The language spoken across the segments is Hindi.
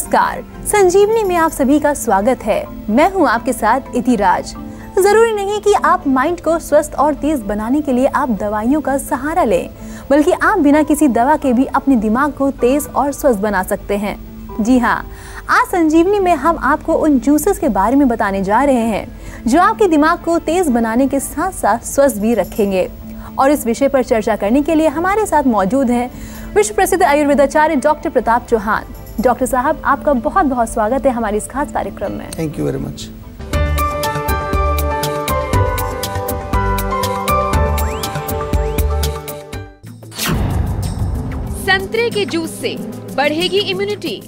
नमस्कार, संजीवनी में आप सभी का स्वागत है। मैं हूं आपके साथ इति राज। जरूरी नहीं कि आप माइंड को स्वस्थ और तेज बनाने के लिए आप दवाइयों का सहारा लें, बल्कि आप बिना किसी दवा के भी अपने दिमाग को तेज और स्वस्थ बना सकते हैं। जी हाँ, आज संजीवनी में हम आपको उन जूसेस के बारे में बताने जा रहे हैं जो आपके दिमाग को तेज बनाने के साथ साथ स्वस्थ भी रखेंगे। और इस विषय पर चर्चा करने के लिए हमारे साथ मौजूद हैं विश्व प्रसिद्ध आयुर्वेदाचार्य डॉक्टर प्रताप चौहान। डॉक्टर साहब, आपका बहुत बहुत स्वागत है हमारे इस खास कार्यक्रम में। Thank you very much. संतरे के जूस से बढ़ेगी इम्यूनिटी,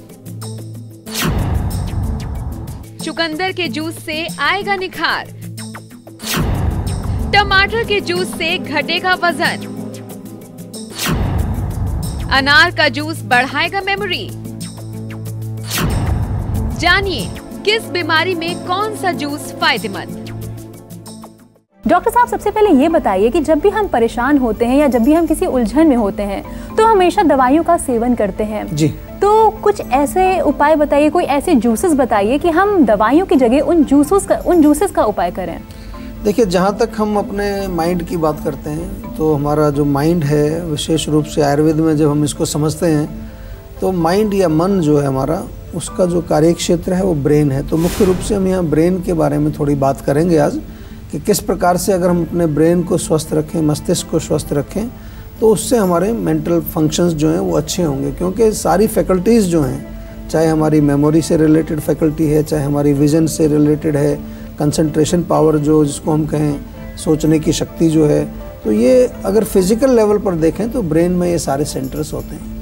चुकंदर के जूस से आएगा निखार, टमाटर के जूस से घटेगा वजन, अनार का जूस बढ़ाएगा मेमोरी। जानिए किस बीमारी में कौन सा जूस फायदेमंद। डॉक्टर साहब, सबसे पहले ये बताइए कि जब भी हम परेशान होते हैं या जब भी हम किसी उलझन में होते हैं तो हमेशा दवाइयों का सेवन करते हैं जी। तो कुछ ऐसे उपाय बताइए, कोई ऐसे जूसेस बताइए कि हम दवाइयों की जगह उन जूसेस का उपाय करें। देखिए, जहाँ तक हम अपने माइंड की बात करते हैं तो हमारा जो माइंड है, विशेष रूप से आयुर्वेद में जब हम इसको समझते हैं तो माइंड या मन जो है हमारा, उसका जो कार्य क्षेत्र है वो ब्रेन है। तो मुख्य रूप से हम यहाँ ब्रेन के बारे में थोड़ी बात करेंगे आज कि किस प्रकार से अगर हम अपने ब्रेन को स्वस्थ रखें, मस्तिष्क को स्वस्थ रखें, तो उससे हमारे मेंटल फंक्शंस जो हैं वो अच्छे होंगे। क्योंकि सारी फैकल्टीज़ जो हैं, चाहे हमारी मेमोरी से रिलेटेड फैकल्टी है, चाहे हमारी विजन से रिलेटेड है, कंसंट्रेशन पावर जो जिसको हम कहें, सोचने की शक्ति जो है, तो ये अगर फिजिकल लेवल पर देखें तो ब्रेन में ये सारे सेंटर्स होते हैं।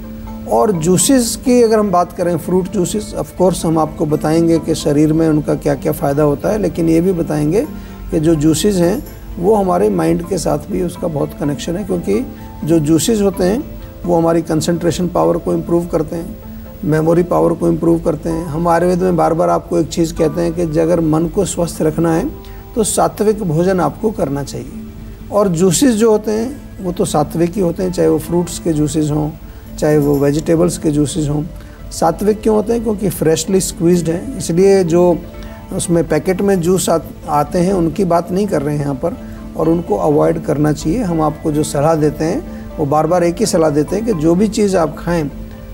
और जूसेस की अगर हम बात करें, फ्रूट जूसेस, ऑफ कोर्स हम आपको बताएंगे कि शरीर में उनका क्या क्या फ़ायदा होता है, लेकिन ये भी बताएंगे कि जो जूसेस हैं वो हमारे माइंड के साथ भी उसका बहुत कनेक्शन है। क्योंकि जो जूसेस होते हैं वो हमारी कंसंट्रेशन पावर को इम्प्रूव करते हैं, मेमोरी पावर को इम्प्रूव करते हैं। हम आयुर्वेद में बार बार आपको एक चीज़ कहते हैं कि अगर मन को स्वस्थ रखना है तो सात्विक भोजन आपको करना चाहिए। और जूसेस जो होते हैं वो तो सात्विक ही होते हैं, चाहे वो फ्रूट्स के जूसेस हों, चाहे वो वेजिटेबल्स के जूसेस हों। सात्विक क्यों होते हैं? क्योंकि फ्रेशली स्क्वीज्ड हैं, इसलिए जो उसमें पैकेट में जूस आते हैं उनकी बात नहीं कर रहे हैं यहाँ पर, और उनको अवॉइड करना चाहिए। हम आपको जो सलाह देते हैं वो बार बार एक ही सलाह देते हैं कि जो भी चीज़ आप खाएं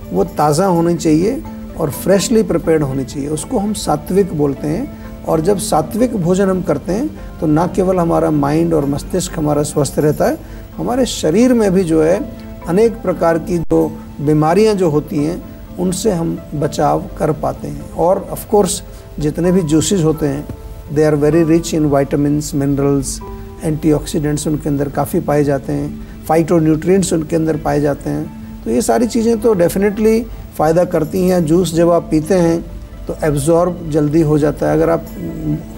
वो ताज़ा होनी चाहिए और फ्रेशली प्रिपेयर्ड होनी चाहिए, उसको हम सात्विक बोलते हैं। और जब सात्विक भोजन हम करते हैं तो ना केवल हमारा माइंड और मस्तिष्क हमारा स्वस्थ रहता है, हमारे शरीर में भी जो है अनेक प्रकार की जो बीमारियां जो होती हैं उनसे हम बचाव कर पाते हैं। और ऑफ कोर्स जितने भी जूसेस होते हैं they are very rich in vitamins, minerals, antioxidants उनके अंदर काफ़ी पाए जाते हैं, फाइटोन्यूट्रिएंट्स उनके अंदर पाए जाते हैं। तो ये सारी चीज़ें तो डेफिनेटली फ़ायदा करती हैं। जूस जब आप पीते हैं तो एब्जॉर्ब जल्दी हो जाता है। अगर आप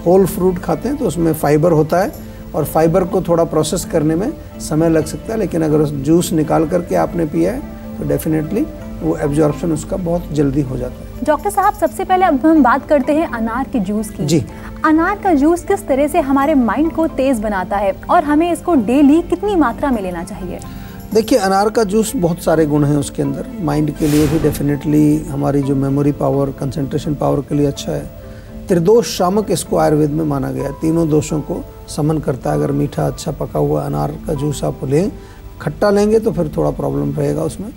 होल फ्रूट खाते हैं तो उसमें फ़ाइबर होता है और फाइबर को थोड़ा प्रोसेस करने में समय लग सकता है, लेकिन अगर जूस निकाल करके आपने पिया है तो डेफिनेटली वो एब्जॉर्प्शन उसका बहुत जल्दी हो जाता है। डॉक्टर साहब, सबसे पहले अब हम बात करते हैं अनार के जूस की। जी। अनार का जूस किस तरह से हमारे माइंड को तेज बनाता है और हमें इसको डेली कितनी मात्रा में लेना चाहिए? देखिए, अनार का जूस बहुत सारे गुण हैं उसके अंदर। माइंड के लिए भी डेफिनेटली, हमारी जो मेमोरी पावर, कंसंट्रेशन पावर के लिए अच्छा है। त्रिदोष शामक इसको आयुर्वेद में माना गया है, तीनों दोषों को समन करता है। अगर मीठा अच्छा पका हुआ अनार का जूस आप लें, खट्टा लेंगे तो फिर थोड़ा प्रॉब्लम रहेगा उसमें।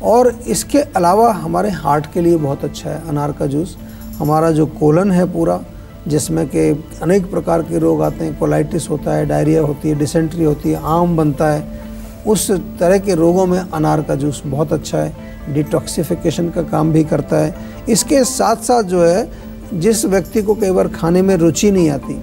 और इसके अलावा हमारे हार्ट के लिए बहुत अच्छा है अनार का जूस। हमारा जो कोलन है पूरा, जिसमें कि अनेक प्रकार के रोग आते हैं, कोलाइटिस होता है, डायरिया होती है, डिसेंट्री होती है, आम बनता है, उस तरह के रोगों में अनार का जूस बहुत अच्छा है। डिटॉक्सिफिकेशन का काम भी करता है। इसके साथ साथ जो है, जिस व्यक्ति को कई बार खाने में रुचि नहीं आती,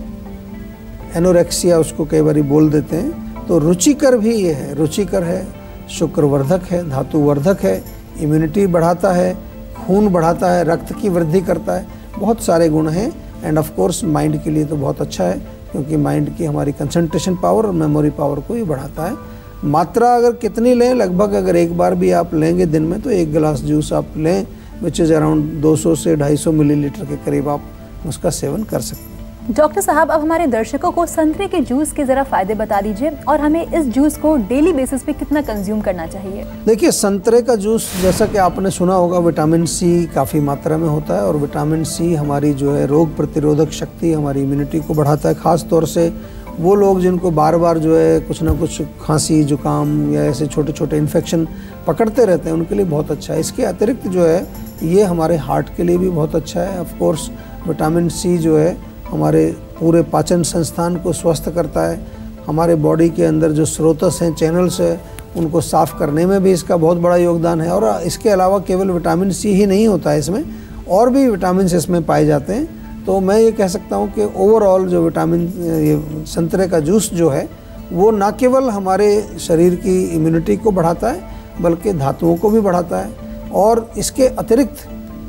एनोरेक्सिया उसको कई बार बोल देते हैं, तो रुचिकर भी ये है। रुचिकर है, शुक्रवर्धक है, धातुवर्धक है, इम्यूनिटी बढ़ाता है, खून बढ़ाता है, रक्त की वृद्धि करता है, बहुत सारे गुण हैं। एंड ऑफ कोर्स माइंड के लिए तो बहुत अच्छा है, क्योंकि माइंड की हमारी कंसंट्रेशन पावर और मेमोरी पावर को ही बढ़ाता है। मात्रा अगर कितनी लें, लगभग अगर एक बार भी आप लेंगे दिन में तो एक गिलास जूस आप लें, विच इज़ अराउंड 200 से 250 मिलीलीटर के करीब आप उसका सेवन कर सकते हैं। डॉक्टर साहब, अब हमारे दर्शकों को संतरे के जूस के जरा फायदे बता दीजिए और हमें इस जूस को डेली बेसिस पे कितना कंज्यूम करना चाहिए। देखिए, संतरे का जूस जैसा कि आपने सुना होगा, विटामिन सी काफ़ी मात्रा में होता है और विटामिन सी हमारी जो है रोग प्रतिरोधक शक्ति, हमारी इम्यूनिटी को बढ़ाता है। ख़ास तौर से वो लोग जिनको बार बार जो है कुछ ना कुछ खांसी, जुकाम या ऐसे छोटे छोटे इन्फेक्शन पकड़ते रहते हैं, उनके लिए बहुत अच्छा है। इसके अतिरिक्त जो है ये हमारे हार्ट के लिए भी बहुत अच्छा है। ऑफ कोर्स विटामिन सी जो है हमारे पूरे पाचन संस्थान को स्वस्थ करता है। हमारे बॉडी के अंदर जो स्रोतस हैं, चैनल्स है, उनको साफ़ करने में भी इसका बहुत बड़ा योगदान है। और इसके अलावा केवल विटामिन सी ही नहीं होता है, इसमें और भी विटामिन इसमें पाए जाते हैं। तो मैं ये कह सकता हूँ कि ओवरऑल जो ये संतरे का जूस जो है वो ना केवल हमारे शरीर की इम्यूनिटी को बढ़ाता है बल्कि धातुओं को भी बढ़ाता है और इसके अतिरिक्त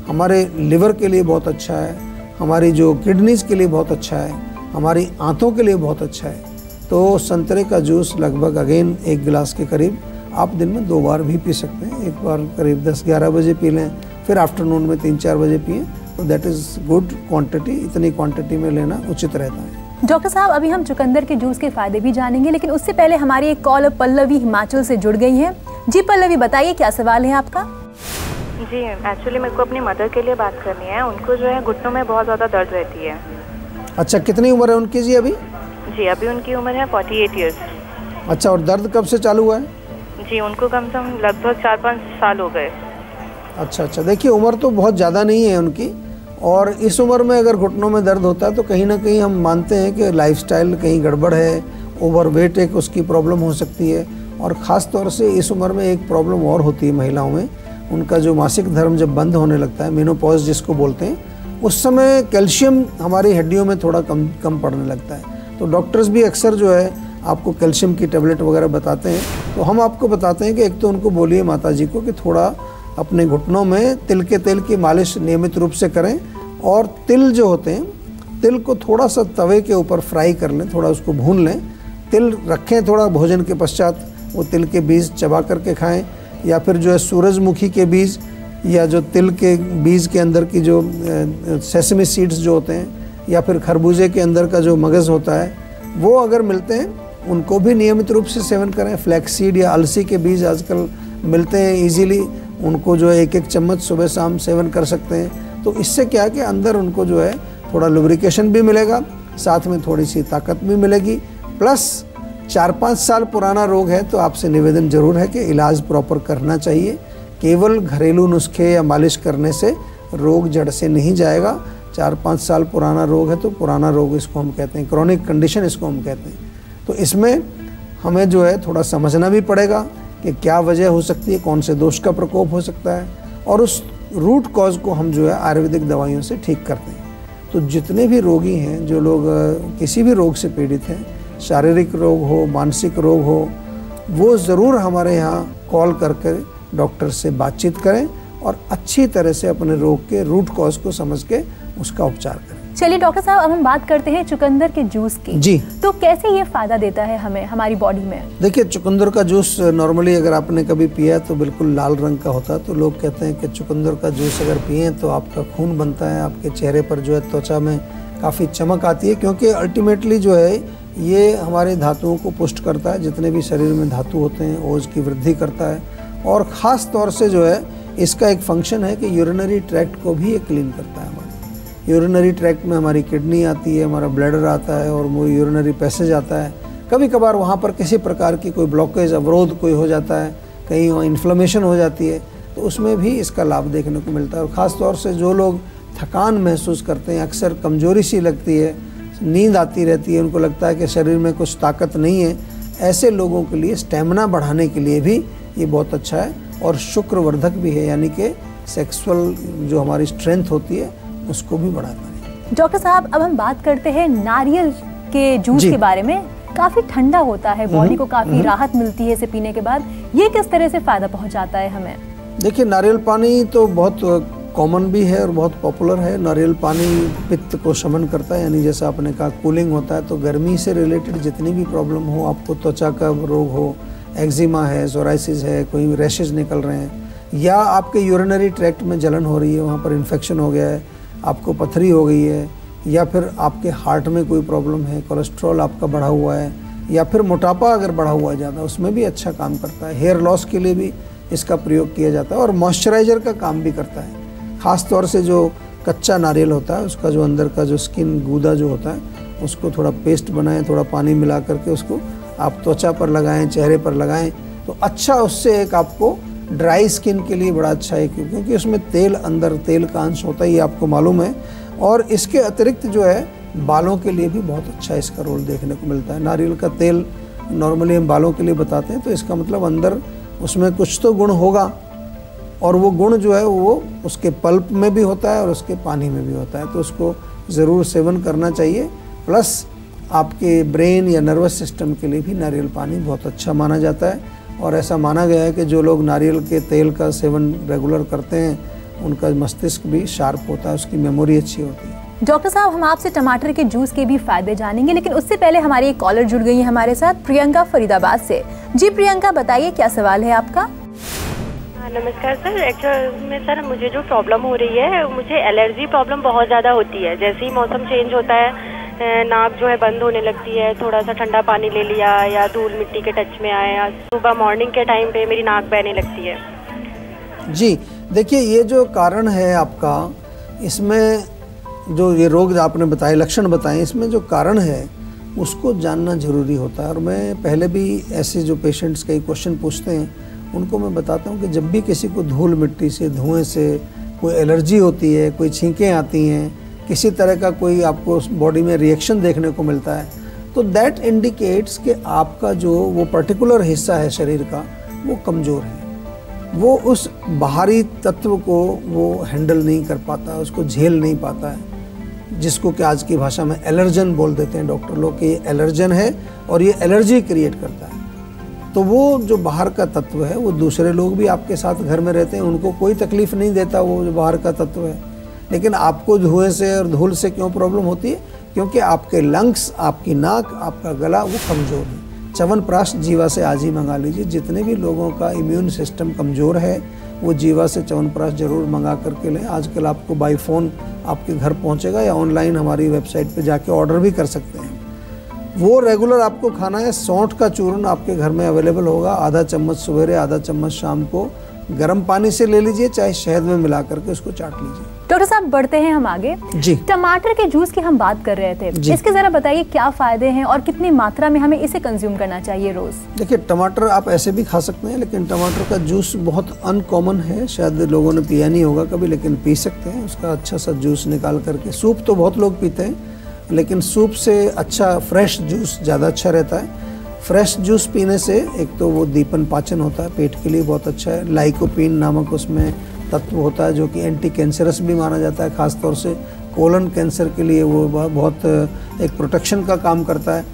हमारे लिवर के लिए बहुत अच्छा है, हमारी जो किडनीज़ के लिए बहुत अच्छा है, हमारी आंतों के लिए बहुत अच्छा है। तो संतरे का जूस लगभग अगेन 1 गिलास के करीब आप दिन में 2 बार भी पी सकते हैं। एक बार करीब 10-11 बजे पी लें, फिर आफ्टरनून में 3-4 बजे पिएं, तो दैट इज़ गुड क्वांटिटी। इतनी क्वांटिटी में लेना उचित रहता है। डॉक्टर साहब, अभी हम चुकंदर के जूस के फायदे भी जानेंगे, लेकिन उससे पहले हमारी एक कॉल पल्लवी हिमाचल से जुड़ गई है। जी पल्लवी, बताइए क्या सवाल है आपका? जी, एक्चुअली मेरे को अपनी मदर के लिए बात करनी है। उनको जो है घुटनों में बहुत ज़्यादा दर्द रहती है। अच्छा, कितनी उम्र है उनकी जी अभी? जी, अभी उनकी उम्र है 48 ईयर्स। अच्छा, और दर्द कब से चालू हुआ है? जी, उनको कम से कम लगभग 4-5 साल हो गए। अच्छा, देखिए उम्र तो बहुत ज़्यादा नहीं है उनकी, और इस उम्र में अगर घुटनों में दर्द होता है तो कहीं ना कहीं हम मानते हैं कि लाइफस्टाइल कहीं गड़बड़ है, ओवरवेट एक उसकी प्रॉब्लम हो सकती है। और ख़ास तौर से इस उम्र में एक प्रॉब्लम और होती है महिलाओं में, उनका जो मासिक धर्म जब बंद होने लगता है, मेनोपॉज जिसको बोलते हैं, उस समय कैल्शियम हमारी हड्डियों में थोड़ा कम पड़ने लगता है। तो डॉक्टर्स भी अक्सर जो है आपको कैल्शियम की टेबलेट वगैरह बताते हैं। तो हम आपको बताते हैं कि एक तो उनको बोलिए माता जी को कि थोड़ा अपने घुटनों में तिल के तेल की मालिश नियमित रूप से करें, और तिल जो होते हैं, तिल को थोड़ा सा तवे के ऊपर फ्राई कर लें, थोड़ा उसको भून लें, तिल रखें थोड़ा, भोजन के पश्चात वो तिल के बीज चबा करके खाएं, या फिर जो है सूरजमुखी के बीज या जो तिल के बीज के अंदर की जो सेसमी सीड्स जो होते हैं, या फिर खरबूजे के अंदर का जो मगज़ होता है, वो अगर मिलते हैं उनको भी नियमित रूप से सेवन करें। फ्लैक्स सीड या अलसी के बीज आजकल मिलते हैं इजीली, उनको जो है 1-1 चम्मच सुबह शाम सेवन कर सकते हैं। तो इससे क्या है कि अंदर उनको जो है थोड़ा लुब्रिकेशन भी मिलेगा, साथ में थोड़ी सी ताकत भी मिलेगी। प्लस 4-5 साल पुराना रोग है तो आपसे निवेदन जरूर है कि इलाज प्रॉपर करना चाहिए। केवल घरेलू नुस्खे या मालिश करने से रोग जड़ से नहीं जाएगा। 4-5 साल पुराना रोग है तो पुराना रोग इसको हम कहते हैं, क्रॉनिक कंडीशन इसको हम कहते हैं। तो इसमें हमें जो है थोड़ा समझना भी पड़ेगा कि क्या वजह हो सकती है, कौन से दोष का प्रकोप हो सकता है, और उस रूट कॉज को हम जो है आयुर्वेदिक दवाइयों से ठीक करते हैं। तो जितने भी रोगी हैं, जो लोग किसी भी रोग से पीड़ित हैं, शारीरिक रोग हो, मानसिक रोग हो, वो ज़रूर हमारे यहाँ कॉल करके डॉक्टर से बातचीत करें और अच्छी तरह से अपने रोग के रूट कॉज को समझ के उसका उपचार करें। चलिए डॉक्टर साहब, अब हम बात करते हैं चुकंदर के जूस की। जी, तो कैसे ये फायदा देता है हमें हमारी बॉडी में? देखिए, चुकंदर का जूस नॉर्मली अगर आपने कभी पिया तो बिल्कुल लाल रंग का होता है। तो लोग कहते हैं कि चुकंदर का जूस अगर पिए तो आपका खून बनता है, आपके चेहरे पर जो है त्वचा में काफ़ी चमक आती है, क्योंकि अल्टीमेटली जो है ये हमारे धातुओं को पुष्ट करता है। जितने भी शरीर में धातु होते हैं ओज की वृद्धि करता है, और ख़ास तौर से जो है इसका एक फंक्शन है कि यूरिनरी ट्रैक्ट को भी ये क्लीन करता है। हमारे यूरिनरी ट्रैक्ट में हमारी किडनी आती है, हमारा ब्लैडर आता है और वो यूरिनरी पैसेज आता है। कभी कभार वहाँ पर किसी प्रकार की कोई ब्लॉकेज, अवरोध कोई हो जाता है, कहीं वहाँ इन्फ्लेमेशन हो जाती है, तो उसमें भी इसका लाभ देखने को मिलता है। और ख़ास तौर से जो लोग थकान महसूस करते हैं, अक्सर कमजोरी सी लगती है, नींद आती रहती है, उनको लगता है कि शरीर में कुछ ताकत नहीं है, ऐसे लोगों के लिए स्टेमिना बढ़ाने के लिए भी ये बहुत अच्छा है। और शुक्रवर्धक भी है, यानी कि सेक्सुअल जो हमारी स्ट्रेंथ होती है उसको भी बढ़ाता है। डॉक्टर साहब, अब हम बात करते हैं नारियल के जूस के बारे में। काफ़ी ठंडा होता है, बॉडी को काफ़ी राहत मिलती है इसे पीने के बाद। ये किस तरह से फ़ायदा पहुंचाता है हमें? देखिए, नारियल पानी तो बहुत कॉमन भी है और बहुत पॉपुलर है। नारियल पानी पित्त को शमन करता है, यानी जैसा आपने कहा कूलिंग होता है। तो गर्मी से रिलेटेड जितनी भी प्रॉब्लम हो, आपको त्वचा का रोग हो, एक्जिमा है, सोराइसिस है, कोई रैशेज निकल रहे हैं, या आपके यूरिनरी ट्रैक्ट में जलन हो रही है, वहाँ पर इन्फेक्शन हो गया है, आपको पथरी हो गई है, या फिर आपके हार्ट में कोई प्रॉब्लम है, कोलेस्ट्रॉल आपका बढ़ा हुआ है, या फिर मोटापा अगर बढ़ा हुआ है ज़्यादा, उसमें भी अच्छा काम करता है। हेयर लॉस के लिए भी इसका प्रयोग किया जाता है और मॉइस्चराइज़र का काम भी करता है। ख़ास तौर से जो कच्चा नारियल होता है उसका जो अंदर का जो स्किन गूदा जो होता है उसको थोड़ा पेस्ट बनाएं, थोड़ा पानी मिला करके उसको आप त्वचा पर लगाएं, चेहरे पर लगाएं, तो अच्छा उससे एक आपको ड्राई स्किन के लिए बड़ा अच्छा है, क्योंकि उसमें तेल, अंदर तेल का अंश होता है, ये आपको मालूम है। और इसके अतिरिक्त जो है बालों के लिए भी बहुत अच्छा इसका रोल देखने को मिलता है। नारियल का तेल नॉर्मली हम बालों के लिए बताते हैं, तो इसका मतलब अंदर उसमें कुछ तो गुण होगा, और वो गुण जो है वो उसके पल्प में भी होता है और उसके पानी में भी होता है, तो उसको ज़रूर सेवन करना चाहिए। प्लस आपके ब्रेन या नर्वस सिस्टम के लिए भी नारियल पानी बहुत अच्छा माना जाता है, और ऐसा माना गया है कि जो लोग नारियल के तेल का सेवन रेगुलर करते हैं उनका मस्तिष्क भी शार्प होता है, उसकी मेमोरी अच्छी होती है। डॉक्टर साहब, हम आपसे टमाटर के जूस के भी फायदे जानेंगे, लेकिन उससे पहले हमारी एक कॉलर जुड़ गई है हमारे साथ, प्रियंका फरीदाबाद से। जी प्रियंका, बताइए क्या सवाल है आपका? नमस्कार सर। एक्चुअल में सर मुझे जो प्रॉब्लम हो रही है, मुझे एलर्जी प्रॉब्लम बहुत ज़्यादा होती है। जैसे ही मौसम चेंज होता है नाक जो है बंद होने लगती है, थोड़ा सा ठंडा पानी ले लिया या धूल मिट्टी के टच में आए, या सुबह मॉर्निंग के टाइम पे मेरी नाक बहने लगती है। जी देखिए, ये जो कारण है आपका, इसमें जो ये रोग आपने बताए, लक्षण बताए, इसमें जो कारण है उसको जानना ज़रूरी होता है। और मैं पहले भी ऐसे जो पेशेंट्स कई क्वेश्चन पूछते हैं उनको मैं बताता हूँ कि जब भी किसी को धूल मिट्टी से, धुएं से कोई एलर्जी होती है, कोई छींकें आती हैं, किसी तरह का कोई आपको बॉडी में रिएक्शन देखने को मिलता है, तो दैट इंडिकेट्स कि आपका जो वो पर्टिकुलर हिस्सा है शरीर का वो कमज़ोर है, वो उस बाहरी तत्व को वो हैंडल नहीं कर पाता, उसको झेल नहीं पाता है, जिसको कि आज की भाषा में एलर्जन बोल देते हैं डॉक्टर लोग कि ये एलर्जन है और ये एलर्जी क्रिएट करता है। तो वो जो बाहर का तत्व है, वो दूसरे लोग भी आपके साथ घर में रहते हैं, उनको कोई तकलीफ़ नहीं देता वो जो बाहर का तत्व है, लेकिन आपको धुएं से और धूल से क्यों प्रॉब्लम होती है? क्योंकि आपके लंग्स, आपकी नाक, आपका गला वो कमज़ोर है। च्यवनप्राश जीवा से आज ही मंगा लीजिए। जितने भी लोगों का इम्यून सिस्टम कमज़ोर है वो जीवा से च्यवनप्राश जरूर मंगा करके लें। आजकल आपको बाई फ़ोन आपके घर पहुंचेगा, या ऑनलाइन हमारी वेबसाइट पे जाके ऑर्डर भी कर सकते हैं। वो रेगुलर आपको खाना है। सौंठ का चूर्ण आपके घर में अवेलेबल होगा, आधा चम्मच सवेरे, आधा चम्मच शाम को गर्म पानी से ले लीजिए, चाहे शहद में मिला करके उसको चाट लीजिए। डॉक्टर साहब, बढ़ते हैं हम आगे। जी, टमाटर के जूस की हम बात कर रहे थे, इसके जरा बताइए क्या फायदे हैं और कितनी मात्रा में हमें इसे कंज्यूम करना चाहिए रोज? देखिए, टमाटर आप ऐसे भी खा सकते हैं, लेकिन टमाटर का जूस बहुत अनकॉमन है, शायद लोगों ने पिया नहीं होगा कभी, लेकिन पी सकते हैं। उसका अच्छा सा जूस निकाल करके, सूप तो बहुत लोग पीते हैं, लेकिन सूप से अच्छा फ्रेश जूस ज़्यादा अच्छा रहता है। फ्रेश जूस पीने से एक तो वो दीपन पाचन होता है, पेट के लिए बहुत अच्छा है। लाइकोपीन नामक उसमें तत्व होता है जो कि एंटी कैंसरस भी माना जाता है, ख़ास तौर से कोलन कैंसर के लिए वो बहुत एक प्रोटेक्शन का काम करता है।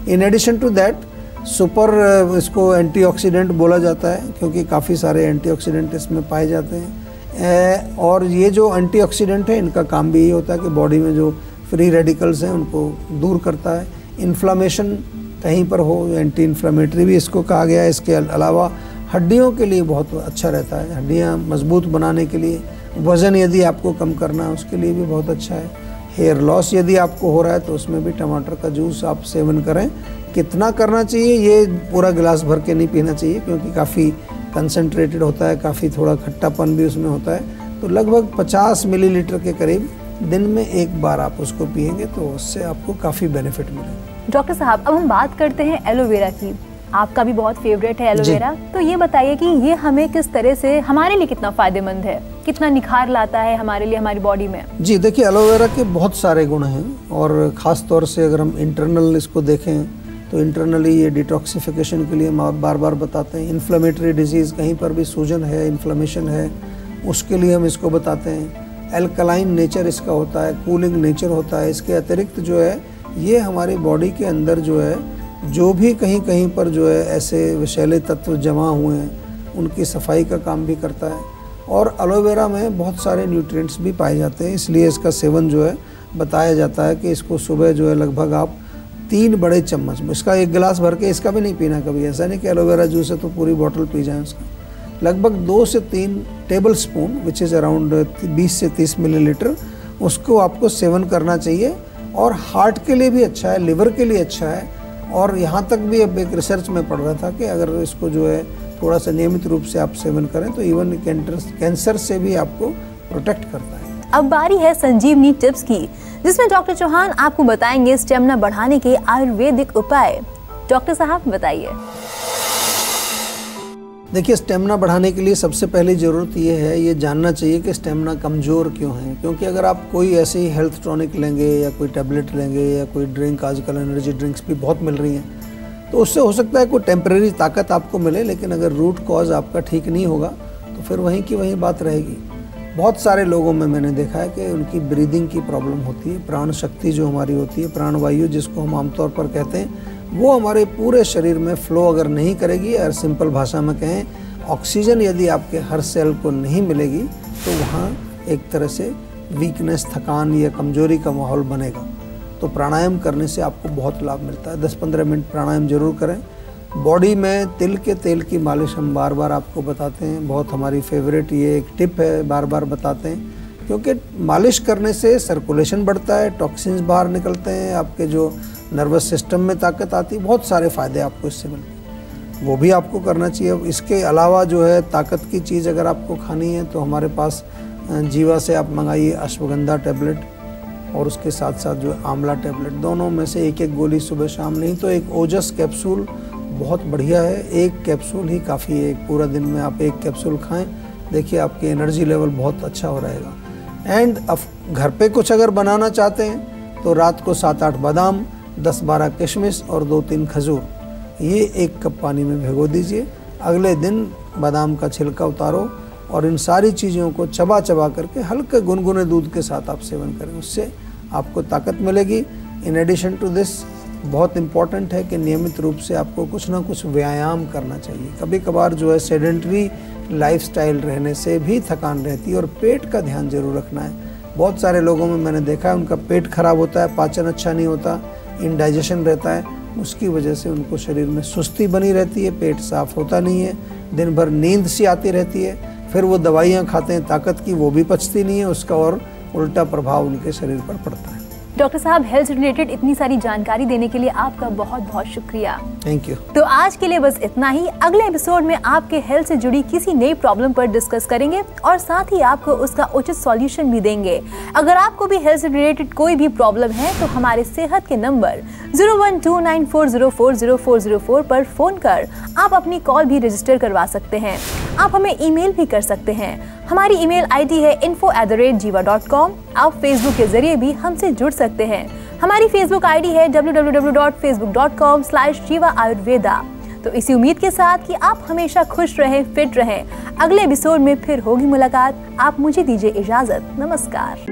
In addition to that super इसको एंटीऑक्सीडेंट बोला जाता है, क्योंकि काफ़ी सारे एंटीऑक्सीडेंट इसमें पाए जाते हैं। और ये जो एंटीऑक्सीडेंट है इनका काम भी यही होता है कि बॉडी में जो फ्री रेडिकल्स हैं उनको दूर करता है। इन्फ्लामेशन कहीं पर हो, एंटी इन्फ्लामेटरी भी इसको कहा गया है। इसके अलावा हड्डियों के लिए बहुत अच्छा रहता है, हड्डियां मजबूत बनाने के लिए। वज़न यदि आपको कम करना है उसके लिए भी बहुत अच्छा है। हेयर लॉस यदि आपको हो रहा है तो उसमें भी टमाटर का जूस आप सेवन करें। कितना करना चाहिए, ये पूरा गिलास भर के नहीं पीना चाहिए, क्योंकि काफ़ी कंसनट्रेटेड होता है, काफ़ी थोड़ा खट्टापन भी उसमें होता है। तो लगभग 50 मिलीलीटर के करीब दिन में एक बार आप उसको पिएंगे तो उससे आपको काफ़ी बेनिफिट मिलेगा। डॉक्टर साहब, अब हम बात करते हैं एलोवेरा की। आपका भी बहुत फेवरेट है एलोवेरा, तो ये बताइए कि ये हमें किस तरह से, हमारे लिए कितना फ़ायदेमंद है, कितना निखार लाता है हमारे लिए, हमारी बॉडी में? जी देखिए, एलोवेरा के बहुत सारे गुण हैं, और ख़ास तौर से अगर हम इंटरनल इसको देखें तो इंटरनली ये डिटॉक्सिफिकेशन के लिए हम बार बार बताते हैं। इन्फ्लेमेटरी डिजीज़, कहीं पर भी सूजन है, इन्फ्लेमेशन है, उसके लिए हम इसको बताते हैं। एल्कलाइन नेचर इसका होता है, कूलिंग नेचर होता है। इसके अतिरिक्त जो है ये हमारी बॉडी के अंदर जो है, जो भी कहीं कहीं पर जो है ऐसे विषैले तत्व जमा हुए हैं उनकी सफाई का काम भी करता है। और एलोवेरा में बहुत सारे न्यूट्रिएंट्स भी पाए जाते हैं, इसलिए इसका सेवन जो है बताया जाता है कि इसको सुबह जो है लगभग आप 3 बड़े चम्मच, इसका एक गिलास भर के इसका भी नहीं पीना कभी। ऐसा नहीं कि एलोवेरा जूस है तो पूरी बोतल पी जाएँ उसका। लगभग 2 से 3 table spoon which is around 20 से 30 मिलीलीटर, उसको आपको सेवन करना चाहिए और हार्ट के लिए भी अच्छा है, लिवर के लिए अच्छा है। और यहाँ तक भी अब एक रिसर्च में पढ़ रहा था कि अगर इसको जो है थोड़ा सा नियमित रूप से आप सेवन करें तो इवन कैंसर से भी आपको प्रोटेक्ट करता है। अब बारी है संजीवनी टिप्स की, जिसमें डॉक्टर चौहान आपको बताएंगे स्टेमिना बढ़ाने के आयुर्वेदिक उपाय। डॉक्टर साहब बताइए। देखिए, स्टेमिना बढ़ाने के लिए सबसे पहली ज़रूरत ये है, ये जानना चाहिए कि स्टेमिना कमज़ोर क्यों है। क्योंकि अगर आप कोई ऐसे ही हेल्थ टॉनिक लेंगे या कोई टैबलेट लेंगे या कोई ड्रिंक, आजकल एनर्जी ड्रिंक्स भी बहुत मिल रही हैं, तो उससे हो सकता है कोई टेम्परेरी ताकत आपको मिले, लेकिन अगर रूट कॉज आपका ठीक नहीं होगा तो फिर वहीं की वहीं बात रहेगी। बहुत सारे लोगों में मैंने देखा है कि उनकी ब्रीदिंग की प्रॉब्लम होती है। प्राण शक्ति जो हमारी होती है, प्राणवायु जिसको हम आमतौर पर कहते हैं, वो हमारे पूरे शरीर में फ्लो अगर नहीं करेगी, और सिंपल भाषा में कहें ऑक्सीजन यदि आपके हर सेल को नहीं मिलेगी तो वहाँ एक तरह से वीकनेस, थकान या कमजोरी का माहौल बनेगा। तो प्राणायाम करने से आपको बहुत लाभ मिलता है। 10-15 मिनट प्राणायाम जरूर करें। बॉडी में तिल के तेल की मालिश हम बार बार आपको बताते हैं, बहुत हमारी फेवरेट ये एक टिप है, बार बार बताते हैं। क्योंकि मालिश करने से सर्कुलेशन बढ़ता है, टॉक्सिन्स बाहर निकलते हैं, आपके जो नर्वस सिस्टम में ताकत आती है, बहुत सारे फ़ायदे आपको इससे मिलते हैं, वो भी आपको करना चाहिए। इसके अलावा जो है ताकत की चीज़ अगर आपको खानी है तो हमारे पास जीवा से आप मंगाइए अश्वगंधा टैबलेट, और उसके साथ साथ जो आंवला टैबलेट, दोनों में से एक एक गोली सुबह शाम, नहीं तो एक ओजस कैप्सूल बहुत बढ़िया है। एक कैप्सूल ही काफ़ी है, एक पूरा दिन में आप एक कैप्सूल खाएं, देखिए आपकी एनर्जी लेवल बहुत अच्छा हो रहेगा। एंड घर पे कुछ अगर बनाना चाहते हैं तो रात को 7-8 बादाम, 10-12 किशमिश और 2-3 खजूर, ये 1 कप पानी में भिगो दीजिए। अगले दिन बादाम का छिलका उतारो और इन सारी चीज़ों को चबा चबा करके हल्के गुनगुने दूध के साथ आप सेवन करें, उससे आपको ताकत मिलेगी। इन एडिशन टू दिस बहुत इम्पॉर्टेंट है कि नियमित रूप से आपको कुछ ना कुछ व्यायाम करना चाहिए। कभी कभार जो है सेडेंटरी लाइफस्टाइल रहने से भी थकान रहती है, और पेट का ध्यान जरूर रखना है। बहुत सारे लोगों में मैंने देखा है उनका पेट खराब होता है, पाचन अच्छा नहीं होता, इंडाइजेशन रहता है, उसकी वजह से उनको शरीर में सुस्ती बनी रहती है, पेट साफ होता नहीं है, दिन भर नींद सी आती रहती है, फिर वो दवाइयाँ खाते हैं ताकत की, वो भी पचती नहीं है, उसका और उल्टा प्रभाव उनके शरीर पर पड़ता है। डॉक्टर साहब, हेल्थ रिलेटेड इतनी सारी जानकारी देने के लिए आपका बहुत बहुत शुक्रिया। Thank you. तो आज के लिए बस इतना ही। अगले एपिसोड में आपके हेल्थ से जुड़ी किसी नई प्रॉब्लम पर डिस्कस करेंगे और साथ ही आपको उसका उचित सॉल्यूशन भी देंगे। अगर आपको भी हेल्थ से रिलेटेड कोई भी प्रॉब्लम है तो हमारे सेहत के नंबर 0129404004 पर फोन कर आप अपनी कॉल भी रजिस्टर करवा सकते हैं। आप हमें ईमेल भी कर सकते हैं। हमारी ईमेल आईडी है info@jiva.com। आप फेसबुक के जरिए भी हमसे जुड़ सकते हैं। हमारी फेसबुक आईडी है www.facebook.com/jiva ayurveda। तो इसी उम्मीद के साथ कि आप हमेशा खुश रहें, फिट रहें, अगले एपिसोड में फिर होगी मुलाकात। आप मुझे दीजिए इजाजत। नमस्कार।